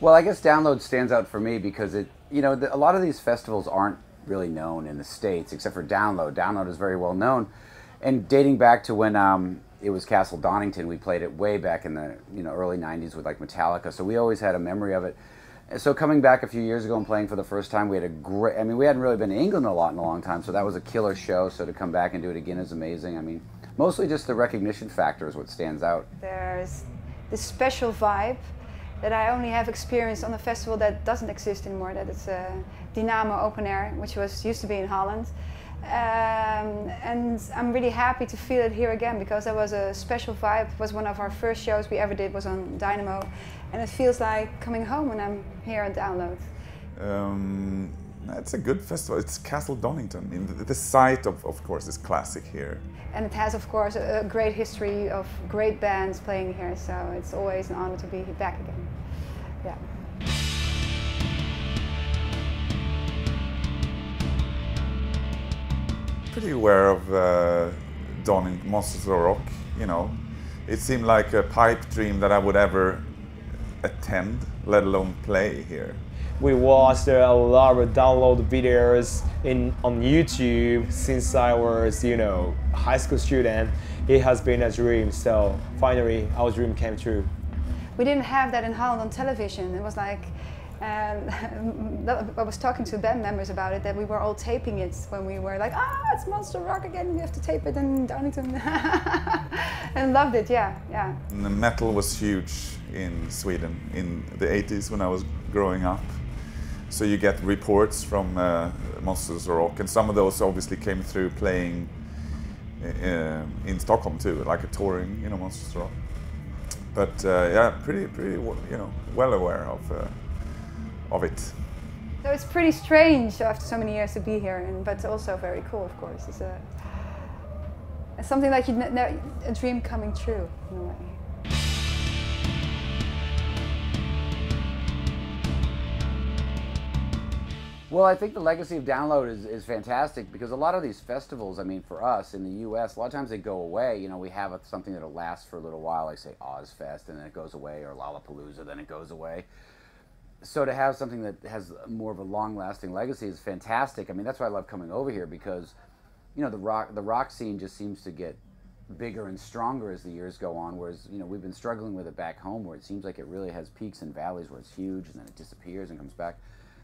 Well, I guess Download stands out for me because a lot of these festivals aren't really known in the States, except for Download. Download is very well known, and dating back to when it was Castle Donington, we played it way back in the early '90s with like Metallica. So we always had a memory of it. And so coming back a few years ago and playing for the first time, we had a great. I mean, we hadn't really been to England in a long time, so that was a killer show. So to come back and do it again is amazing. I mean, mostly just the recognition factor is what stands out. There's this special vibe that I only have experienced on a festival that doesn't exist anymore. That it's Dynamo Open Air, which used to be in Holland. And I'm really happy to feel it here again because that was a special vibe. It was one of our first shows we ever did was on Dynamo, and it feels like coming home when I'm here at Download. It's a good festival. It's Castle Donington. I mean, the site of course is classic here. And it has of course a great history of great bands playing here, so it's always an honor to be back again. Yeah. Pretty aware of Donington, Monsters of Rock, you know. It seemed like a pipe dream that I would ever attend, let alone play here. We watched a lot of download videos on YouTube since I was, high school student. It has been a dream, so finally our dream came true. We didn't have that in Holland on television. It was like, I was talking to band members about it, that we were all taping it when we were like, it's Monster Rock again, we have to tape it in Donington. And loved it, yeah. And the metal was huge in Sweden in the 80s when I was growing up. So you get reports from Monsters of Rock, and some of those obviously came through playing in Stockholm too, like a touring, Monsters of Rock. But yeah, pretty, well aware of it. So it's pretty strange after so many years to be here, but also very cool, of course. It's something like a dream coming true in a way. Well, I think the legacy of Download is fantastic because a lot of these festivals, I mean, for us in the U.S., a lot of times they go away. We have something that'll last for a little while, like say Ozfest, and then it goes away, or Lollapalooza, then it goes away. So to have something that has more of a long-lasting legacy is fantastic. I mean, that's why I love coming over here because, the rock scene just seems to get bigger and stronger as the years go on, whereas, we've been struggling with it back home where it seems like it really has peaks and valleys where it's huge and then it disappears and comes back.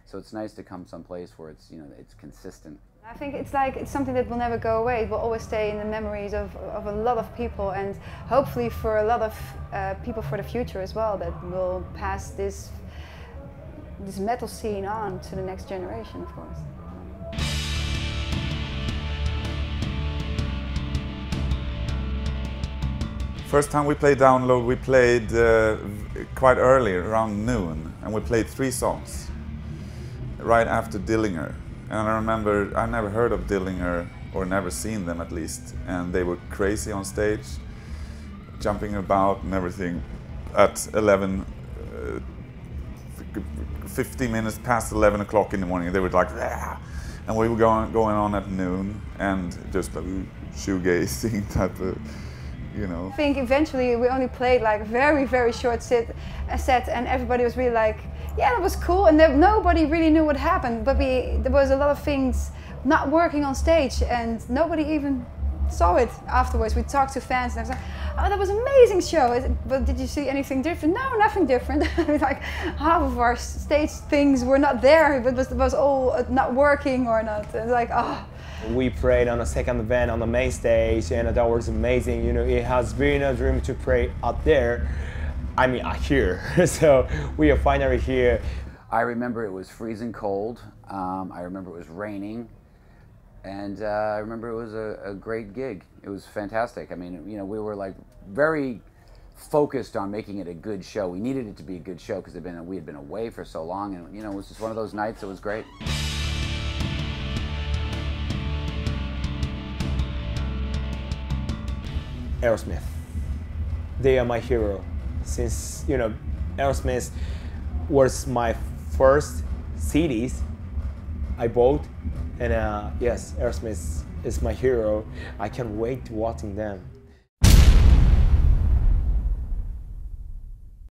So it's nice to come someplace where it's, it's consistent. I think it's something that will never go away. It will always stay in the memories of a lot of people, and hopefully for a lot of people for the future as well, that will pass this metal scene on to the next generation, of course. First time we played Download, we played quite early, around noon, and we played 3 songs right after Dillinger. And I remember, I never heard of Dillinger, or never seen them at least, and they were crazy on stage, jumping about and everything. At 15 minutes past 11 o'clock in the morning, they were like, ah! And we were going on at noon, and just like shoegazing type of, I think eventually we only played like a very, very short set, and everybody was really like, yeah, that was cool, and nobody really knew what happened, but there was a lot of things not working on stage, and nobody even saw it afterwards. We talked to fans, and I was like, oh, that was an amazing show, but did you see anything different? No, nothing different. Like, half of our stage things were not there, but it was all not working or not. It was like, oh. We played on a second event on the main stage, and that was amazing. It has been a dream to play out there. I mean, here. So we are finally here. I remember it was freezing cold. I remember it was raining. And I remember it was a great gig. It was fantastic. I mean, we were like very focused on making it a good show. We needed it to be a good show because we had been away for so long, and it was just one of those nights. It was great. Aerosmith. They are my hero. Since, Aerosmith was my first CDs I bought, and yes, Aerosmith is my hero. I can't wait to watching them.